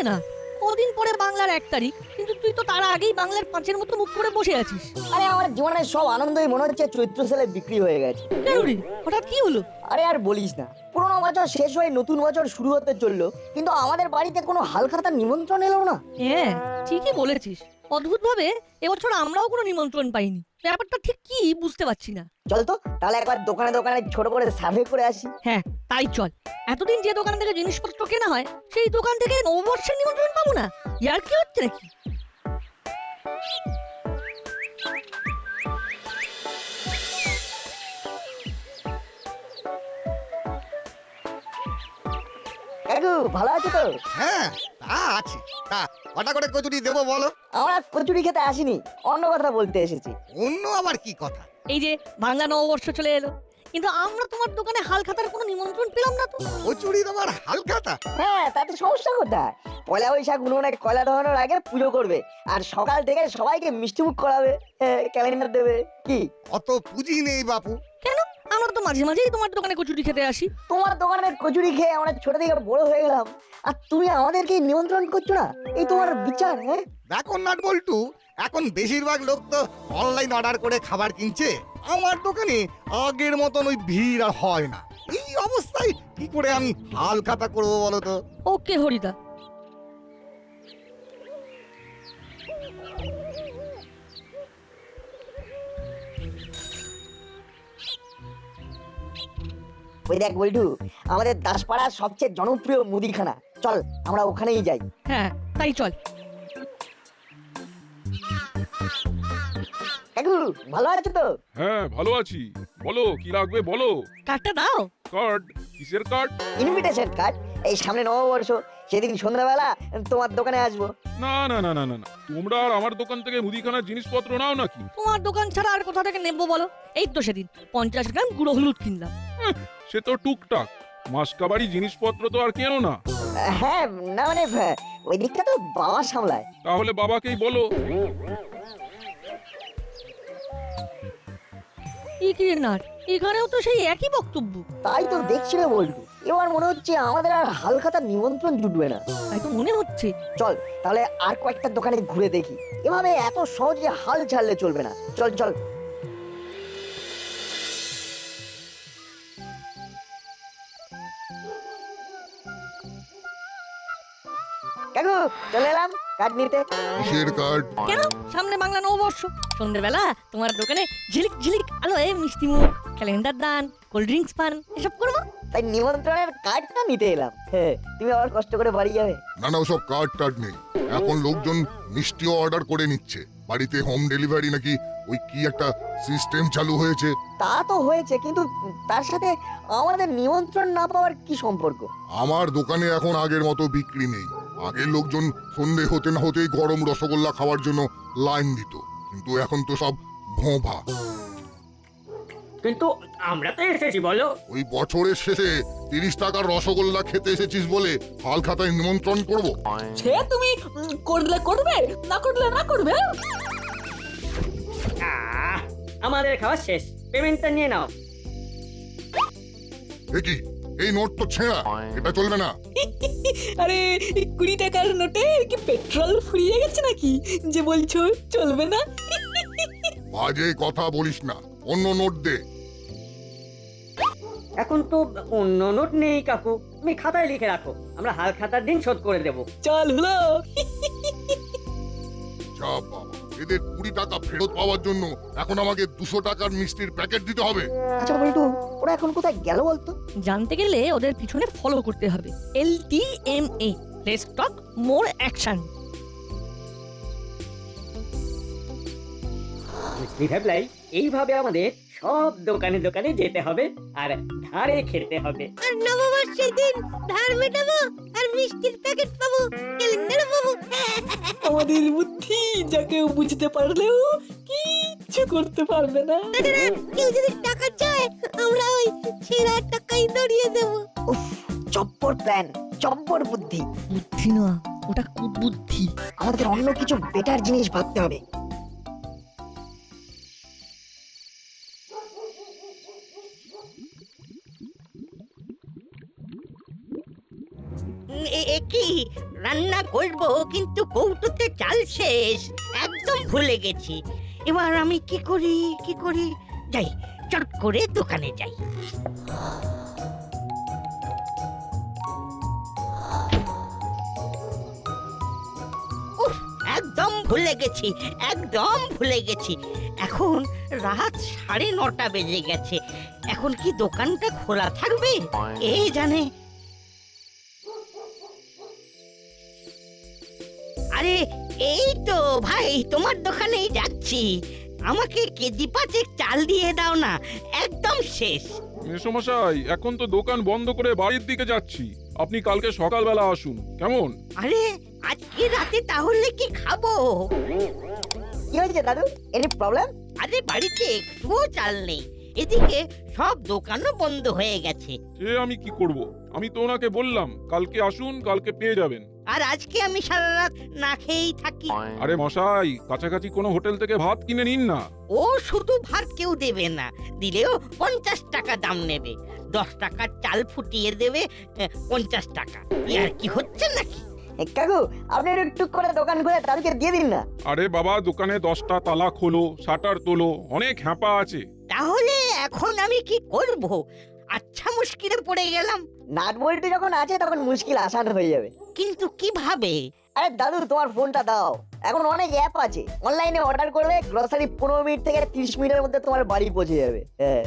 না, কদিন পরে বাংলার 1 তারিখ, কিন্তু তুই তো তার আগেই বাংলার 5-এর মতো মুখ করে বসে আছিস। আরে আমার জীবনের সব আনন্দই মনে হচ্ছে চৈত্র সেলে বিক্রি হয়ে গেছে। কেন রে, হঠাৎ কি হলো? আরে আর বলিস না, পুরোনো বছর শেষ হয়ে নতুন বছর শুরু হতে চললো, কিন্তু আমাদের বাড়িতে কোনো হালখাতার নিমন্ত্রণ এলো না। হ্যাঁ, ঠিকই বলেছিস। অদ্ভুতভাবে এবছর আমরাও কোনো নিমন্ত্রণ পাইনি। ব্যাপারটা ঠিক কি বুঝতে পারছি না। চল তো তাহলে একবার দোকানে দোকানে ছোট করে সার্ভে করে আসি। হ্যাঁ, তাই চল। এতদিন যে দোকান থেকে জিনিসপত্র কেনা হয়, সেই দোকান থেকে নববর্ষের নিমন্ত্রণ পাবো না? ইয়ার কি হচ্ছে নাকি? কাকু ভালো আছো তো? হ্যাঁ, তা আছে। তা কটা করে কচুরি দেবো বলো? আমরা কচুরি খেতে আসিনি, অন্য কথা বলতে এসেছি। অন্য আবার কি কথা? এই যে বাংলা নববর্ষ চলে এলো, কিন্তু আমরা তোমার দোকানে হালখাতার কোনো নিমন্ত্রণ পেলাম না তো। কচুরি দেবার হালখাতা? হ্যাঁ, তাতে সমস্যা কোথায়? পয়লা বৈশাখ উনুনে কয়লা ধরানোর আগে পুজো করবে, আর সকাল থেকে সবাইকে মিষ্টিমুখ করাবে, ক্যালেন্ডার দেবে। কি অত পুঁজি নেই বাপু। কেন? আমরা তো মাঝে মাঝেই তোমার দোকানে কচুরি খেতে আসি। তোমার দোকানের কচুরি খেয়ে আমরা ছোট থেকে বড় হয়ে গেলাম, আর তুমি আমাদেরকে নিমন্ত্রণ করছো না? এই তোমার বিচার? হ্যাঁ দেখো নাট বল্টু, এখন বেশিরভাগ লোক তো অনলাইন অর্ডার করে খাবার কিনছে। আমার দোকানে আগের মতন ওই ভিড় আর হয় না। এই অবস্থায় কি করে আমি হালখাতা করবো বলো তো? ওকে হরিদা। ওই দেখ বল্টু, আমাদের দাসপাড়ার সবচেয়ে জনপ্রিয় মুদিখানা, চল আমরা ওখানেই যাই। হ্যাঁ, তাই চল। কাকু ভালো আছো তো? হ্যাঁ ভালো আছি। বলো কি লাগবে বলো। কার্ডটা দাও। কার্ড? কিসের কার্ড? Invitation card. এই সামনে নববর্ষ, সেদিন সন্ধ্যাবেলা তোমার দোকানে আসবো। না না না না না না, তোমরা আর আমার দোকান থেকে মুদিখানার জিনিসপত্র নাও নাকি? তোমার দোকান ছাড়া আর কোথা থেকে নেবো বলো? এই তো সেদিন 50 গ্রাম গুঁড়ো হলুদ কিনলাম। সে তো টুকটাক, মাসকাবাড়ি জিনিসপত্র তো আর কেনো না। হ্যাঁ না মানে ওই দিকটা তো বাবা সামলায়। তাহলে বাবাকেই বলো। কি নাট, এখানেও তো সেই একই বক্তব্য। তাই তো দেখছি রে বল্টু, এবার মনে হচ্ছে আমাদের আর হালখাতার নিমন্ত্রণ জুটবে না। তাই তো মনে হচ্ছে। চল তাহলে আর কয়েকটা দোকানে ঘুরে দেখি, এভাবে এত সহজে হাল ছাড়লে চলবে না। চল চল। কাকু চলে এলাম কার্ড নিতে। কিসের কার্ড? কেন? সামনে বাংলা নববর্ষ, সন্ধ্যেবেলা তোমার দোকানে ঝিলিক ঝিলিক আলোয় মিষ্টি মুখ, ক্যালেন্ডার দান, কোল্ড ড্রিঙ্কস পান, এসব করবো। তাই নিমন্ত্রণের কার্ডটা নিতে এলাম। হ্যাঁ, তুমি আবার কষ্ট করে বাড়ি যাবে? না না, ওসব কার্ড টার্ড নেই। এখন লোকজন মিষ্টিও অর্ডার করে নিচ্ছে, বাড়িতে হোম ডেলিভারি নাকি ওই কি একটা সিস্টেম চালু হয়েছে। তা তো হয়েছে, কিন্তু তার সাথে আমাদের নিমন্ত্রণ না পাওয়ার কি সম্পর্ক? আমার দোকানে এখন আগের মতো বিক্রি নেই। আগের লোকজন সন্ধে হতে না হতেই গরম রসগোল্লা খাওয়ার জন্য লাইন দিত, কিন্তু এখন তো সব ভোঁভা। কিন্তু আমরা তো এসেছি বলো। ওই বছরের শেষে 30 টাকার রসগোল্লা খেতে এসেছিস বলে হাল খাতায় নিমন্ত্রণ করব? সে তুমি করলে করবে, না করলে না করবে। আমাদের খাওয়া শেষ, পেমেন্টটা নিয়ে নাও। কি এই নোট তো ছেঁড়া, এটা চলবে না। আরে 20 টাকার নোটে কি পেট্রোল ফুরিয়ে গেছে নাকি যে বলছো চলবে না? বাজে কথা বলিস না, অন্য নোট দে। এখন তো অন্য নোট নেই কাকু, তুমি খাতায় লিখে রাখো, আমরা হাল খাতার দিন শোধ করে দেব। চল হলো। যা বাবা, এদের 20 টাকা ফেরত পাওয়ার জন্য এখন আমাকে 200 টাকার মিষ্টির প্যাকেট দিতে হবে। আচ্ছা বল্টু, ওরা এখন কোথায় গেল বলতো? জানতে গেলে ওদের পিছনে ফলো করতে হবে। LTMA, let's talk more action. বুঝলি ভাবলাই, এইভাবে আমাদের সব দোকানে দোকানে যেতে হবে আর ধারে খেতে হবে। আর নববর্ষের দিন ধার মেটাবো আর মিষ্টির প্যাকেট পাবো, ক্যালেন্ডার পাবো। আমাদের বুদ্ধি যা কেউ বুঝতে পারলেও কিচ্ছু করতে পারবে না। কেউ যদি টাকা চায়, আমরা ওই ছেঁড়া টাকাই ধরিয়ে দেবো। উফ, চপ্পর প্ল্যান, চপ্পর বুদ্ধি। বুদ্ধি না, ওটা কুবুদ্ধি। আমাদের অন্য কিছু বেটার জিনিস ভাবতে হবে। কি রান্না করব কিন্তু কৌটোতে চাল শেষ, একদম ভুলে গেছি। এবার আমি কি করি যাই, চট করে দোকানে যাই। উফ, একদম ভুলে গেছি। এখন রাত 9:30 বেজে গেছে। এখন কি দোকানটা খোলা থাকবে কে জানে। আরে এই তো ভাই, তোমার দোকানেই যাচ্ছি। আমাকে কেজি 5 চাল দিয়ে দাও না, একদম শেষ। মেসোমশাই, এখন তো দোকান বন্ধ করে বাড়ির দিকে যাচ্ছি। আপনি কালকে সকালবেলা আসুন, কেমন? আরে আজকে রাতে তাহলে কি খাবো? কি হয়েছে দাদু? Any problem? আরে বাড়িতে একটুও চাল নেই, এদিকে সব দোকানও বন্ধ হয়ে গেছে। সে আমি কি করব? আমি তো ওনাকে বললাম কালকে আসুন, কালকে পেয়ে যাবেন। আর আজকে আমি সারা রাত না খেয়েই থাকি। আরে মশাই, কাছাকাছি কোনো হোটেল থেকে ভাত কিনে নিন না। ও শুধু ভাত কেউ দেবে না, দিলেও 50 টাকা দাম নেবে। 10 টাকার চাল ফুটিয়ে দেবে 50 টাকা। আর কি হচ্ছে নাকি? কাকু, আপনি একটু টুক করে দোকান খুলে দাদুকে দিয়ে দিন না। আরে বাবা, দোকানে 10টা তালা খোলো, শাটার তোলো, অনেক হ্যাপা আছে। তাহলে এখন আমি কি করব? আচ্ছা, মুশকিলে পড়ে গেলাম। নাট বল্টু যখন আছে তখন মুশকিল আসান হয়ে যাবে। কিন্তু কিভাবে? আরে দাদু, তোমার ফোনটা দাও। এখন অনেক অ্যাপ আছে, অনলাইনে অর্ডার করলে গ্রসারি 15 মিনিট থেকে 30 মিনিটের মধ্যে তোমার বাড়ি পৌঁছে যাবে। হ্যাঁ।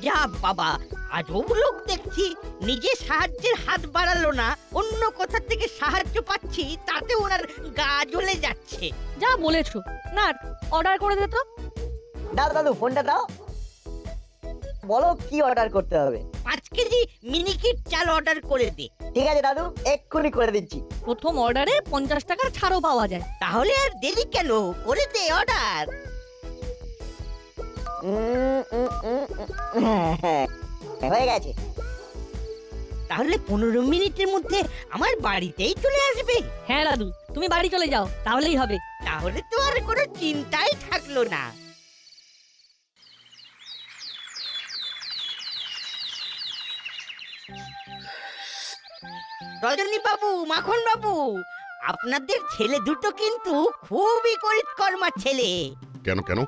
যা বাবা, আজব লোক দেখছি। নিজে সাহায্যের হাত বাড়ালো না, অন্য কোথা থেকে সাহায্য পাচ্ছি, তাতে ওনার গা জ্বলে যাচ্ছে। যা বলেছো। না, অর্ডার করে দে তো। দাও দাদু, ফোনটা দাও। বলো কি অর্ডার করতে হবে। 5 কেজি মিনিকেট চাল অর্ডার করে দে। ঠিক আছে দাদু, এক্ষুনি করে দিচ্ছি। প্রথম অর্ডারে 50 টাকার ছাড়ও পাওয়া যায়। তাহলে আর দেরি কেন, করে দে অর্ডার। হয়ে গেছে। তাহলে 15 মিনিটের মধ্যে আমার বাড়িতেই চলে আসবে। হ্যাঁ দাদু, তুমি বাড়ি চলে যাও, তাহলেই হবে। তাহলে তো আর কোনো চিন্তাই থাকলো না। রজনী বাবু, মাখন বাবু, আপনাদের ছেলে দুটো কিন্তু খুবই করিতকর্মা ছেলে। কেন কেন?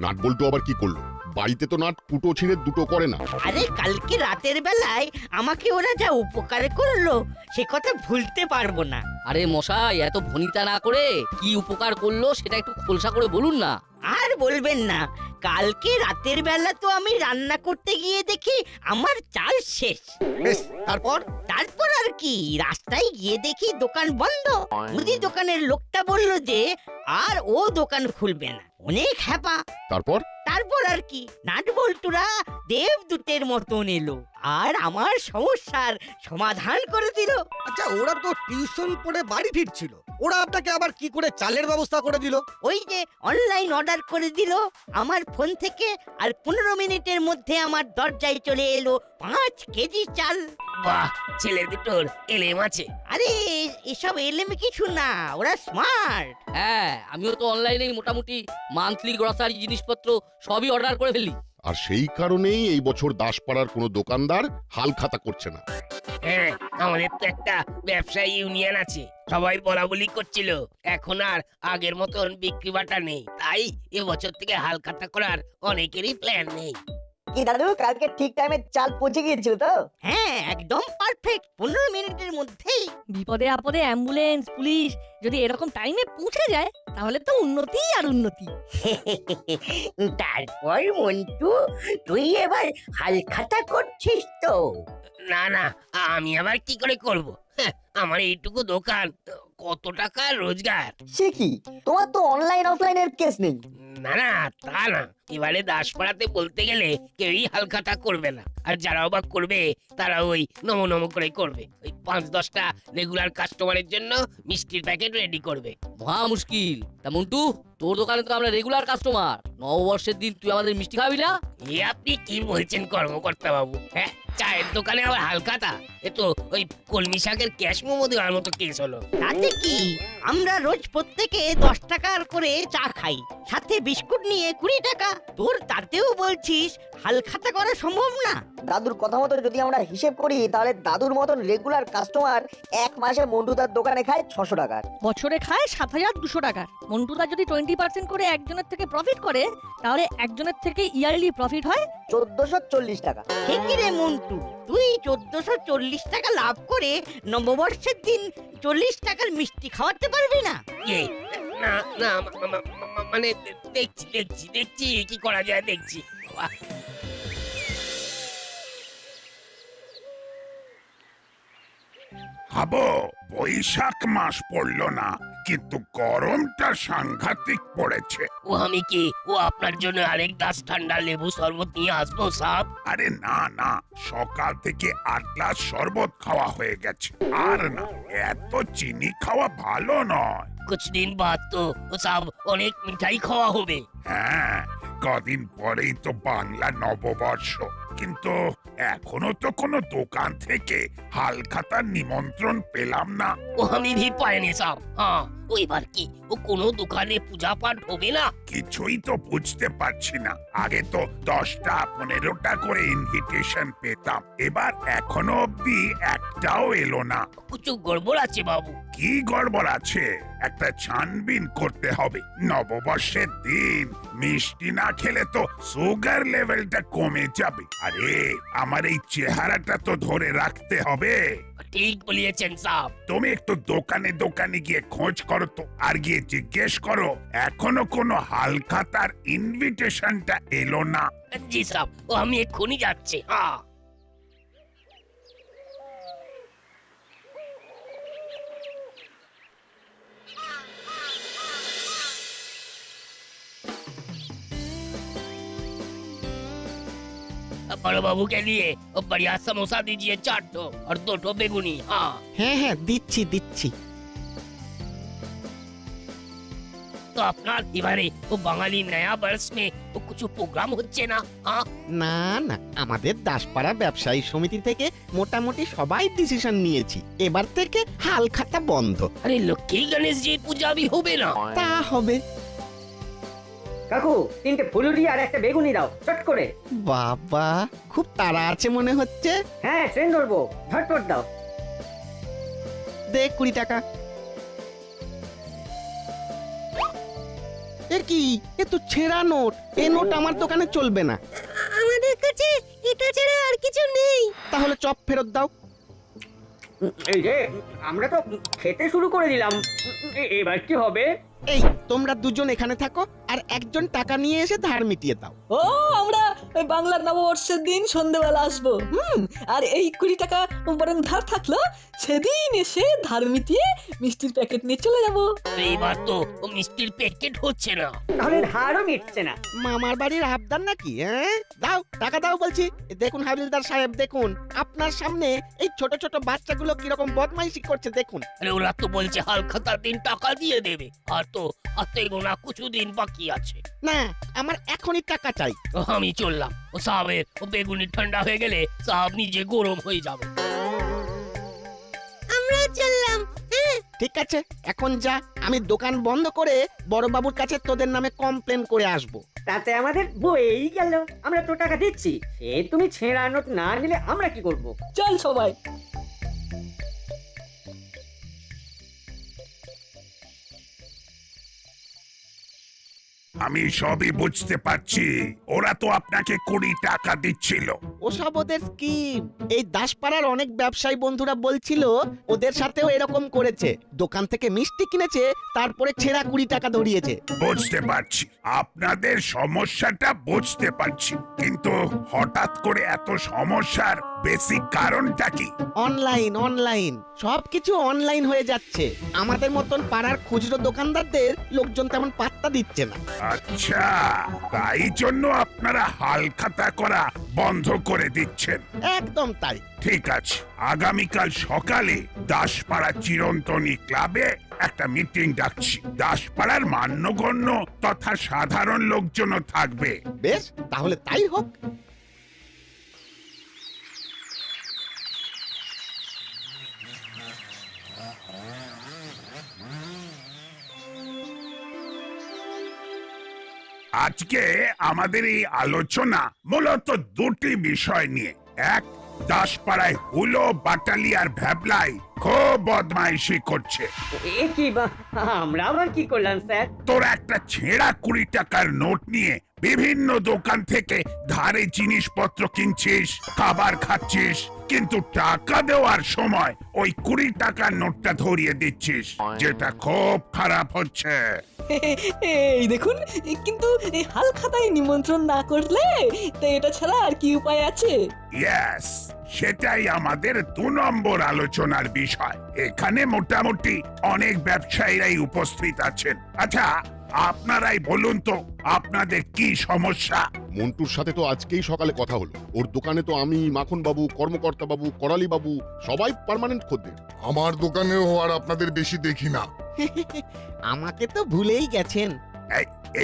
নাট বল্টু আবার কি করলো? বাড়িতে তো নাট কুটো ছিঁড়ে দুটো করে না। আরে কালকে রাতের বেলায় আমাকে ওরা যা উপকার করলো, সে কথা ভুলতে পারবো না। আরে মশাই, এত ভনিতা না করে কি উপকার করলো সেটা একটু খোলসা করে বলুন না। আর বলবেন না, কালকে রাতের বেলা তো আমি রান্না করতে গিয়ে দেখি আমার চাল শেষ। বেশ, তারপর? তারপর আর কি, রাস্তায় গিয়ে দেখি দোকান বন্ধ। মুদি দোকানের লোকটা বলল যে আর ও দোকান খুলবে না। অনেক হ্যাপা। তারপর তারপর আর কি, নাট বল্টুরা দেবদূতের মতন এলো আর আমার সমস্যার সমাধান করে দিল। আচ্ছা, ওরা তো টিউশন পড়ে বাড়ি ফিরছিল, ওরা আপনাকে আবার কি করে চালের ব্যবস্থা করে দিল? ওই যে অনলাইন অর্ডার করে দিল আমার ফোন থেকে, আর 15 মিনিটের মধ্যে আমার দরজায় চলে এলো 5 কেজি চাল। বাহ, ছেলে দুটোর এলেম আছে। আরে এসব এলেম কিছু না, ওরা স্মার্ট। হ্যাঁ, আমিও তো অনলাইনেই মোটামুটি মান্থলি গ্রসারি জিনিসপত্র সবই অর্ডার করে ফেলি। আর সেই কারণেই এই বছর দাসপাড়ার কোনো দোকানদার হাল খাতা করছে না। হ্যাঁ, আমাদের তো একটা ব্যবসায়ী ইউনিয়ন আছে, সবাই বলা বলি করছিল। এখন আর আগের মতন বিক্রি বাটা নেই, তাই এবছর থেকে হাল খাতা করার অনেকেরই প্ল্যান নেই। কি দাদু, কালকে ঠিক টাইমে চাল পৌঁছে গিয়েছিল তো? হ্যাঁ, একদম পারফেক্ট, 15 মিনিটের মধ্যেই। বিপদে আপদে অ্যাম্বুলেন্স, পুলিশ যদি এরকম টাইমে পৌঁছে যায়, তাহলে তো উন্নতি আর উন্নতি। তারপর মন্টু, তুই এবার হাল খাতা করছিস তো? না না, আমি আবার কি করে করব? হ্যাঁ, আমার এইটুকু দোকান, কত টাকা রোজগার। সে কি, তোমার তো অনলাইন অফলাইনের কেস নেই? না না, তা না, এবারে দাসপাড়াতে বলতে গেলে কেউই হালখাতা করবে না, আর যারাও বা করবে তারা ওই নমো নমো করে করবে। ওই 5-10টা রেগুলার কাস্টমারের জন্য মিষ্টির প্যাকেট রেডি করবে। মহা মুশকিল। তা মন্টু, তোর দোকানে তো আমরা রেগুলার কাস্টমার। নববর্ষের দিন তুই আমাদের মিষ্টি খাবি না? এ আপনি কি বলছেন কর্মকর্তা বাবু? হ্যাঁ, চায়ের দোকানে আবার হালখাতা, এ তো ওই কলমি শাকের ক্যাশ মোমো দেওয়ার মতো কেস হলো। তাতে কি, আমরা রোজ প্রত্যেকে 10 টাকার করে চা খাই, সাথে বিস্কুট নিয়ে 20 টাকা। তোর তাতেও বলছিস হালখাতা করা সম্ভব না? দাদুর কথা মতো যদি আমরা হিসেব করি তাহলে দাদুর মতন রেগুলার কাস্টমার এক মাসে মন্টুদার দোকানে খায় 600 টাকার। বছরে খায় 7,200 টাকার। মন্টুদা যদি 20% করে একজনের থেকে প্রফিট করে, তাহলে একজনের থেকে ইয়ারলি প্রফিট হয় 1440 টাকা। ঠিকই রে মন্টু, তুই 1440 টাকা লাভ করে নববর্ষের দিন 40 টাকার মিষ্টি খাওয়াতে পারবি না? এ, না না মানে দেখছি কি করা যায়, দেখছি। বাহ, হাবো বৈশাখ মাস পড়লো না, কিন্তু গরমটা সাংঘাতিক পড়েছে। ও আমি কি ও আপনার জন্য আরেক গ্লাস ঠান্ডা লেবু শরবত নিয়ে আসবো সাহেব? আরে না না, সকাল থেকে 8 গ্লাস শরবত খাওয়া হয়ে গেছে। আর না, এত চিনি খাওয়া ভালো নয়। কুছ দিন বাদ তো ও সাহেব অনেক মিঠাই খাওয়া হবে। হ্যাঁ, কদিন পরেই তো বাংলা নববর্ষ, কিন্তু এখনো তো কোনো দোকান থেকে হালখাতার নিমন্ত্রণ পেলাম না। ও আমি ভি পাইনি সাহেব। হ্যাঁ, ও এবার কি ও কোনো দোকানে পূজা পাঠ হবে না? কিছুই তো বুঝতে পারছি না। আগে তো 10টা 15টা করে ইনভিটেশন পেতাম, এবার এখনো অব্দি একটাও এলো না। কিছু গড়বড় আছে বাবু। কি গড়বড় আছে? একটা ছানবিন করতে হবে। নববর্ষের দিন মিষ্টি না খেলে তো সুগার লেভেলটা কমে যাবে। আরে আমার এই চেহারাটা তো ধরে রাখতে হবে। ঠিক বলিয়েছেন সাহেব। তুমি একটু দোকানে দোকানে গিয়ে খোঁজ করো তো, আর গিয়ে জিজ্ঞেস করো এখনো কোনো হালখাতার ইনভিটেশনটা এলো না। জি সাহেব, ও আমি এক্ষুনি যাচ্ছি। হ্যাঁ, बड़ो बाबू के लिए वो बढ़िया समोसा दीजिए 4 ठो और 2 ठो बेगुनी। हाँ হ্যাঁ হ্যাঁ, দিচ্ছি দিচ্ছি। तो अपना এবারে वो বাঙালি नया वर्ष में वो कुछ प्रोग्राम হচ্ছে না? हाँ না না, আমাদের দাসপাড়া ব্যবসায়ী সমিতি থেকে মোটামুটি সবাই ডিসিশন নিয়েছি, এবার থেকে হালখাতা বন্ধ। अरे लक्ष्मी गणेश जी पूजा भी হবে না? তা হবে। কাকু 3টে ফুলুরি আর একটা বেগুনি দাও চট করে। বাবা, খুব তাড়া আছে মনে হচ্ছে। হ্যাঁ, ট্রেন ধরবো, ঝটপট দাও। দে 20 টাকা। এ কি, এ তো ছেঁড়া নোট। এই নোট আমার দোকানে চলবে না। আমাদের কাছে এটা ছাড়া আর কিছু নেই। তাহলে চপ ফেরত দাও। এই যে আমরা তো খেতে শুরু করে দিলাম, এবার কি হবে? এই তোমরা দুজন এখানে থাকো, আর একজন টাকা নিয়ে এসে ধার মিটিয়ে দাও। ও, আমরা ওই বাংলার নববর্ষের দিন সন্ধ্যেবেলা আসবো। আর এই 20 টাকা বরং ধার থাকলো, সেদিন এসে ধার মিটিয়ে মিষ্টির প্যাকেট নিয়ে চলে যাবো। এবার তো ও মিষ্টির প্যাকেট হচ্ছে না, তাহলে ধারও মিটছে না। মামার বাড়ির আবদার নাকি? হ্যাঁ, দাও টাকা দাও বলছি। দেখুন হাবিলদার সাহেব, দেখুন আপনার সামনে এই ছোট ছোট বাচ্চাগুলো কিরকম বদমাইশি করছে দেখুন। আরে ওরা তো বলছে হালখাতার দিন টাকা দিয়ে দেবে, আর তো হাতে গোনা কিছু দিন বাকি আছে। না, আমার এখনই টাকা চাই। আমি চললাম, ও সাহেবের ও বেগুনি ঠান্ডা হয়ে গেলে সাহেব নিজে গরম হয়ে যাবে। আমরা চললাম। ঠিক আছে, এখন যা, আমি দোকান বন্ধ করে বড়বাবুর কাছে তোদের নামে কমপ্লেন করে আসবো। তাতে আমাদের বই গেল, আমরা তো টাকা দিচ্ছি। সে তুমি ছেঁড়া নোট না নিলে আমরা কি করব? চল সবাই। আমি সবই বুঝতে পারছি, ওরা তো আপনাকে 20 টাকা দিচ্ছিল। ওসব ওদের স্কিম। এই দাসপাড়ার অনেক ব্যবসায়ী বন্ধুরা বলছিল ওদের সাথেও এরকম করেছে, দোকান থেকে মিষ্টি কিনেছে, তারপরে ছেঁড়া 20 টাকা ধরিয়েছে। বুঝতে পারছি, আপনাদের সমস্যাটা বুঝতে পারছি, কিন্তু হঠাৎ করে এত সমস্যার বেসিক কারণটা কি? অনলাইন অনলাইন, সবকিছু অনলাইন হয়ে যাচ্ছে। আমাদের মতন পাড়ার খুচরো দোকানদারদের লোকজন তেমন পাত্তা দিচ্ছে না। আচ্ছা, তাই জন্য আপনারা হালখাতা করা বন্ধ করে দিচ্ছেন? একদম তাই। ঠিক আছে, আগামীকাল সকালে দাসপাড়া চিরন্তনী ক্লাবে একটা মিটিং ডাকছি। দাসপাড়ার মান্যগণ্য তথা সাধারণ লোকজনও থাকবে। বেশ, তাহলে তাই হোক। আজকে আমাদের এই আলোচনা মূলত দুটি বিষয় নিয়ে। এক, দাসপাড়ায় হুলো, বাটালি আর ভ্যাবলাই খুব বদমাইশি করছে। এ কি আমরা আবার কি করলাম স্যার? তোরা একটা ছেঁড়া 20 টাকার নোট নিয়ে বিভিন্ন দোকান থেকে ধারে জিনিসপত্র কিনছিস, খাবার খাচ্ছিস, কিন্তু টাকা দেওয়ার সময় ওই 20 টাকার নোটটা ধরিয়ে দিচ্ছিস, যেটা খুব খারাপ হচ্ছে। এই দেখুন, কিন্তু এই হাল খাতায় নিমন্ত্রণ না করলে তো এটা ছাড়া আর কি উপায় আছে? ইয়েস, সেটাই আমাদের 2 নম্বর আলোচনার বিষয়। এখানে মোটামুটি অনেক ব্যবসায়ীরাই উপস্থিত আছেন। আচ্ছা, আপনারাই বলুন তো আপনাদের কি সমস্যা? মন্টুর সাথে তো আজকেই সকালে কথা হলো। ওর দোকানে তো আমি, মাখন বাবু, কর্মকর্তা বাবু, করালি বাবু সবাই পার্মানেন্ট খদ্দের। আমার দোকানেও আর আপনাদের বেশি দেখি না। আমাকে তো ভুলেই গেছেন।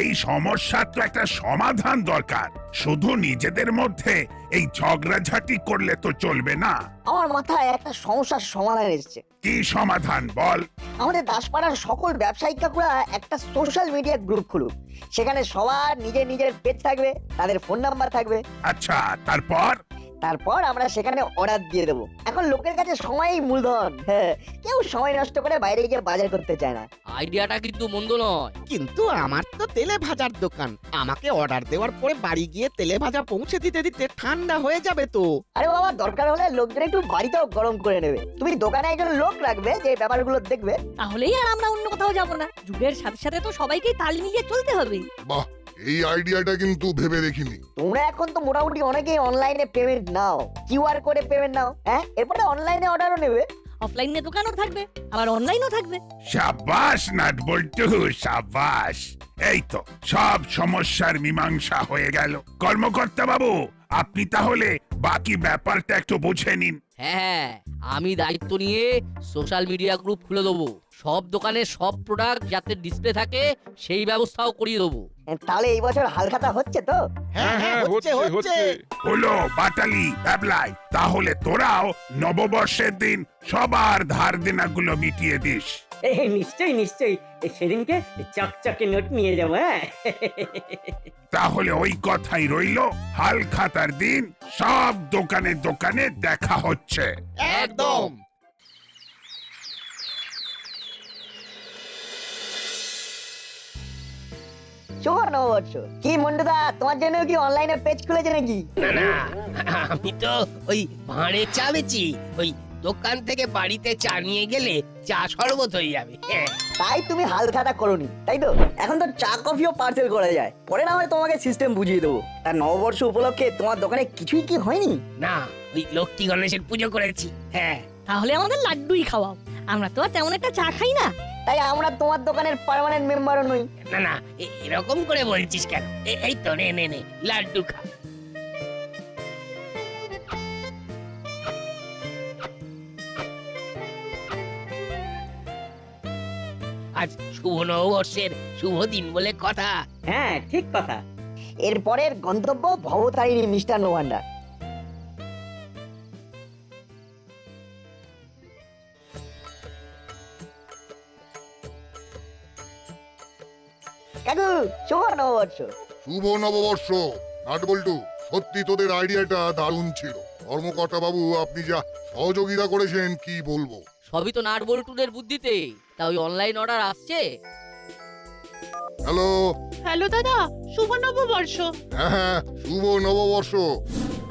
এই সমস্যার তো একটা সমাধান দরকার। শুধু নিজেদের মধ্যে এই ঝগড়াঝাটি করলে তো চলবে না। আমার মাথায় একটা সমস্যার সমাধান এসেছে। কি সমাধান বল? আমাদের দাসপাড়ার সকল ব্যবসায়িক কাকুরা একটা সোশ্যাল মিডিয়া গ্রুপ খুলুক। সেখানে সবার নিজের নিজের পেজ থাকবে, তাদের ফোন নাম্বার থাকবে। আচ্ছা, তারপর আমরা সেখানে অর্ডার দিয়ে দেবো। এখন লোকের কাছে সময়ই মূলধন। হ্যাঁ, কেউ সময় নষ্ট করে বাইরে গিয়ে বাজার করতে চায় না। আইডিয়াটা কিন্তু মন্দ নয়। কিন্তু আমার তো তেলে ভাজার দোকান, আমাকে অর্ডার দেওয়ার পরে বাড়ি গিয়ে তেলে ভাজা পৌঁছে দিতে দিতে ঠান্ডা হয়ে যাবে তো। আরে বাবা, দরকার হলে লোকজন একটু বাড়িতেও গরম করে নেবে। তুমি দোকানে একজন লোক রাখবে যে ব্যাপারগুলো দেখবে। তাহলেই আর আমরা অন্য কোথাও যাব না। যুগের সাথে সাথে তো সবাইকে তাল মিলিয়ে চলতে হবে। বাহ, এই আইডিয়াটা কিন্তু ভেবে দেখিনি। তোমরা এখন তো মোটামুটি অনেকেই অনলাইনে পেমেন্ট নাও, কিউআর কোডে পেমেন্ট নাও। হ্যাঁ, এরপরে অনলাইনে অর্ডারও নেবে। অফলাইনে দোকানও থাকবে, আবার অনলাইনও থাকবে। সাবাস নাটবল্টু, সাবাস। এই তো সব সমস্যার মীমাংসা হয়ে গেল। কর্মকর্তা বাবু, আপনি তাহলে বাকি ব্যাপারটা একটু বুঝে নিন। হ্যাঁ, আমি দায়িত্ব নিয়ে সোশ্যাল মিডিয়া গ্রুপ খুলে দেবো। সব দোকানে সব প্রোডাক্ট যাতে ডিসপ্লে থাকে সেই ব্যবস্থাও করিয়ে দেবো। তাহলে এই বছর হালখাতা হচ্ছে তো? হ্যাঁ হ্যাঁ, হচ্ছে। হলো, বাটালি, ভ্যাবলাই, তাহলে তোরাও নববর্ষের দিন সবার ধার দেনাগুলো মিটিয়ে দিস। নিশ্চয়ই নিশ্চয়ই, সেদিনকে চকচকে নোট নিয়ে যাবো। হ্যাঁ, তাহলে ওই কথাই রইলো, হালখাতার দিন সব দোকানে দোকানে দেখা হচ্ছে। একদম। শুভ নববর্ষ। কি মন্ডুদা, তোমার জন্য কি অনলাইনে পেজ খুলেছে নাকি? না, আমি তো ওই ভাঁড়ে চা বেচি। ওই দোকান থেকে বাড়িতে চা নিয়ে গেলে চা শরবত হয়ে যাবে। তাই তুমি হালখাতা করোনি, তাই তো? এখন তো চা কফিও পার্সেল করা যায়। পরে না হয় তোমাকে সিস্টেম বুঝিয়ে দেবো। তার নববর্ষ উপলক্ষে তোমার দোকানে কিছুই কি হয়নি? না, ওই লক্ষ্মী গণেশের পুজো করেছি। হ্যাঁ, তাহলে আমাদের লাড্ডুই খাওয়াও। আমরা তো আর তেমন একটা চা খাই না। তাই আমরা তোমার দোকানের পার্মানেন্ট মেম্বারও নই। না না, এরকম করে বলছিস কেন? এই তো, নে নে নে, লাড্ডু খা। আজ শুভ নববর্ষের শুভ দিন বলে কথা। হ্যাঁ, ঠিক কথা। এরপরের গন্তব্য ভবতারিণী মিষ্টান্ন ভান্ডার। কাকু, শুভ নববর্ষ। শুভ নববর্ষ। নাটবল্টু, সত্যি তোদের আইডিয়াটা দারুণ ছিল। কর্মকর্তা বাবু, আপনি যা সহযোগিতা করেছেন কি বলবো। সবই তো নাট বল্টুদের বুদ্ধিতে। তা ওই অনলাইন অর্ডার আসছে? হ্যালো। হ্যালো দাদা, শুভ নববর্ষ। হ্যাঁ, শুভ নববর্ষ।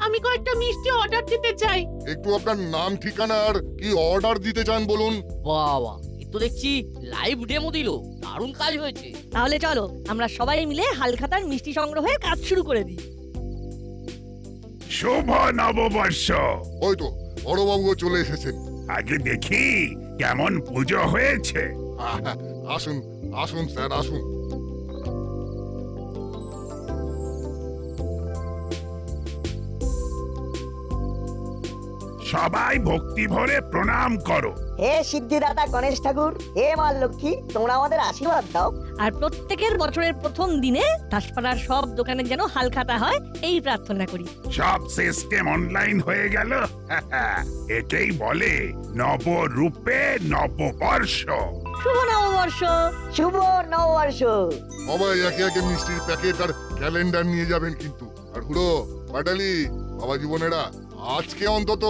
আমি কয়েকটা মিষ্টি অর্ডার দিতে চাই। একটু আপনার নাম, ঠিকানা আর কি অর্ডার দিতে চান বলুন। বাবা, এ তো দেখছি লাইভ ডেমো দিল। দারুণ কাজ হয়েছে। তাহলে চলো আমরা সবাই মিলে হালখাতার মিষ্টি সংগ্রহের কাজ শুরু করে দিই। শুভ নববর্ষ। ওই তো বড়বাবুও চলে এসেছেন। আগে দেখি কেমন পুজো হয়েছে। আসুন আসুন স্যার, আসুন। সবাই ভক্তি ভরে প্রণাম করো। হে সিদ্ধিদাতা গণেশ ঠাকুর, হে মা লক্ষ্মী, তোমরা আমাদের আশীর্বাদ দাও। আর প্রত্যেকের বছরের প্রথম দিনে দাসপাড়ার সব দোকানে যেন হালখাতা হয় এই প্রার্থনা করি। সব সিস্টেম অনলাইন হয়ে গেল। একেই বলে নবরূপে নববর্ষ। শুভ নববর্ষ। শুভ নববর্ষ। সবাই একে একে মিষ্টির প্যাকেট আর ক্যালেন্ডার নিয়ে যাবেন কিন্তু। আর হুড়ো পাটালি বাবা জীবনেরা আজকে অন্তত